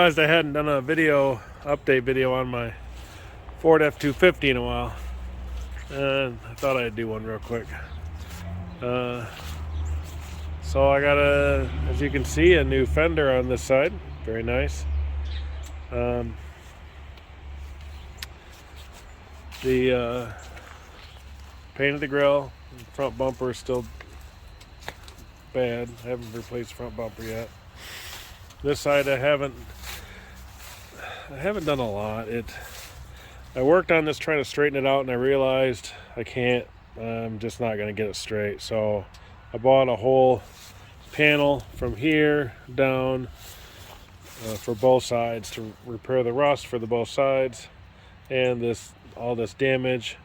realized I hadn't done a update video on my Ford F-250 in a while, and I thought I'd do one real quick. So I got as you can see, a new fender on this side. Very nice. The painted the grill. Front bumper is still bad. I haven't replaced the front bumper yet. This side I haven't done a lot. I worked on this trying to straighten it out, and I realized I can't. I'm just not going to get it straight. So I bought a whole panel from here down for both sides to repair the rust for both sides and all this damage.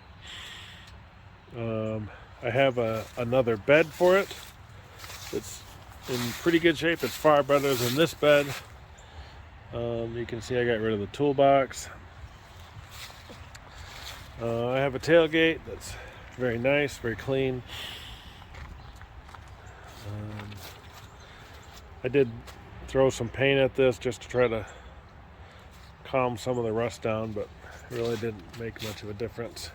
I have another bed for it. It's in pretty good shape. It's far better than this bed. You can see I got rid of the toolbox. I have a tailgate that's very nice, very clean. I did throw some paint at this just to try to calm some of the rust down, but it really didn't make much of a difference.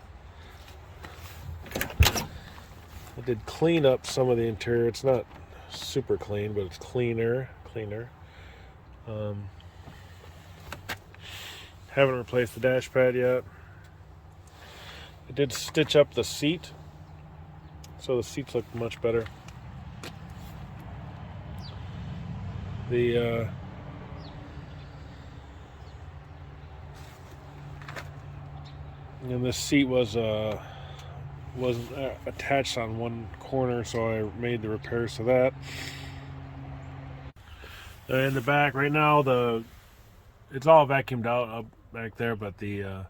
I did clean up some of the interior. It's not super clean, but it's cleaner. Haven't replaced the dash pad yet. I did stitch up the seat, so the seats look much better. And this seat wasn't attached on one corner, so I made the repairs to that. In the back right now, it's all vacuumed out up back there, but I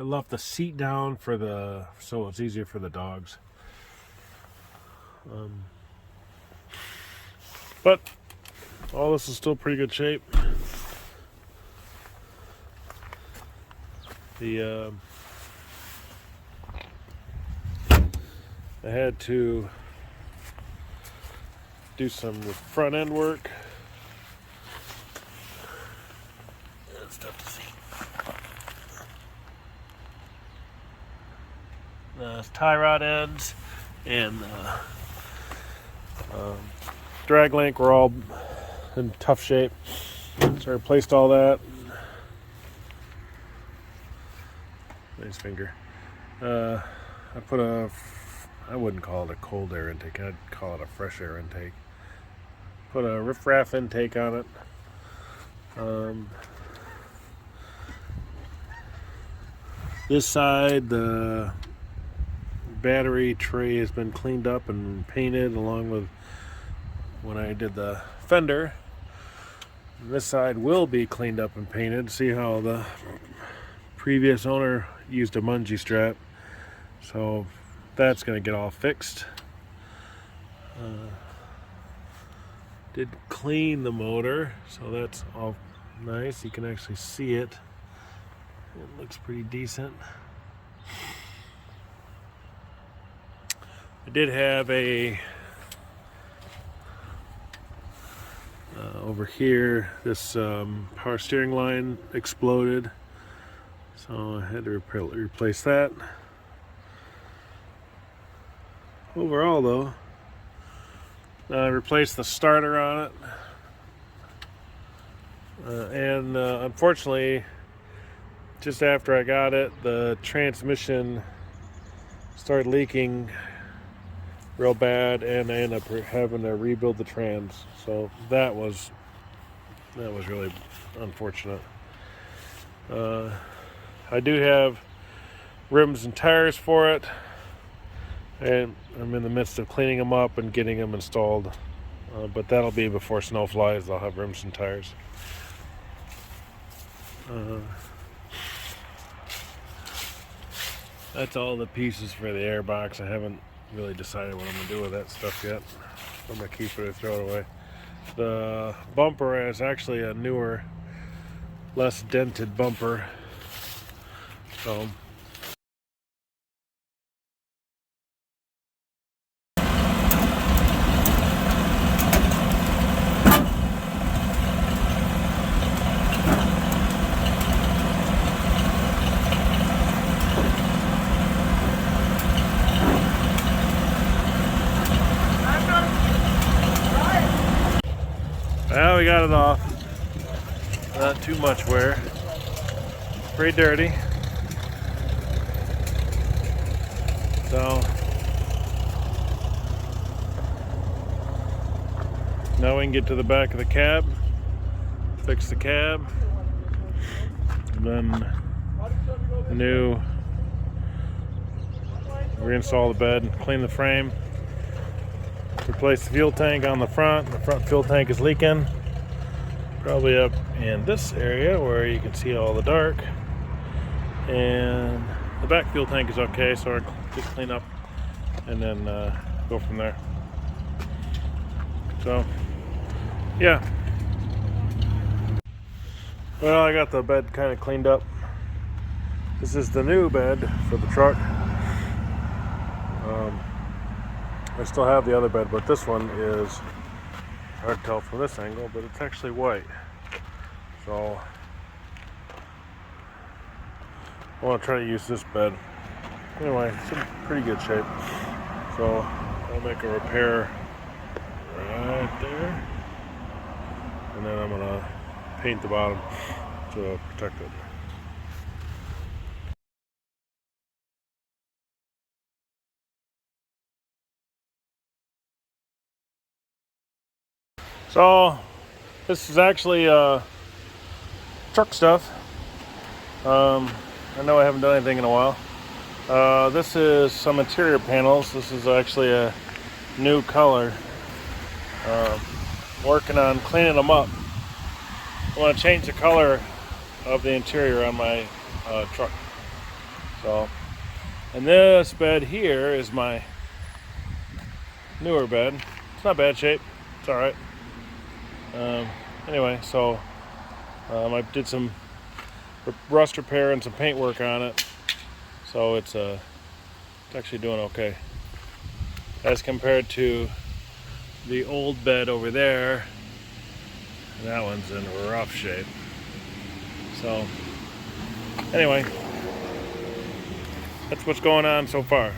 left the seat down so it's easier for the dogs. But all this is still pretty good shape. I had to do some front end work. It's tough to see. Tie rod ends and drag link were all in tough shape, so I replaced all that. Nice finger. I wouldn't call it a cold air intake, I'd call it a fresh air intake. Put a riffraff intake on it. This side, the battery tray has been cleaned up and painted along with when I did the fender. And this side will be cleaned up and painted. See how the previous owner used a bungee strap, so that's going to get all fixed. Did clean the motor, so that's all nice. You can actually see it. It looks pretty decent. I did have over here, this power steering line exploded, so I had to replace that. Overall though, I replaced the starter on it, and unfortunately, just after I got it, the transmission started leaking real bad, and I ended up having to rebuild the trans. So that was really unfortunate. I do have rims and tires for it, and I'm in the midst of cleaning them up and getting them installed. But that'll be before snow flies. I'll have rims and tires. That's all the pieces for the airbox. I haven't really decided what I'm going to do with that stuff yet. I'm going to keep it or throw it away. The bumper is actually a newer, less dented bumper. So it off. Not too much wear. Pretty dirty. So now we can get to the back of the cab, fix the cab, and then reinstall the bed, clean the frame, replace the fuel tank on the front. The front fuel tank is leaking, probably up in this area where you can see all the dark, and the back fuel tank is okay, so I'll just clean up and then go from there. So yeah, well, I got the bed kind of cleaned up. This is the new bed for the truck. I still have the other bed, but this one is hard to tell from this angle, but it's actually white. So I want to try to use this bed. Anyway, it's in pretty good shape. So I'll make a repair right there, and then I'm gonna paint the bottom to protect it. So this is actually truck stuff. I know I haven't done anything in a while. This is some interior panels. This is actually a new color. Working on cleaning them up. I want to change the color of the interior on my truck. So, and this bed here is my newer bed. It's not bad shape. It's all right. Anyway, so I did some rust repair and some paint work on it, so it's actually doing okay as compared to the old bed over there. And that one's in rough shape. So anyway, that's what's going on so far.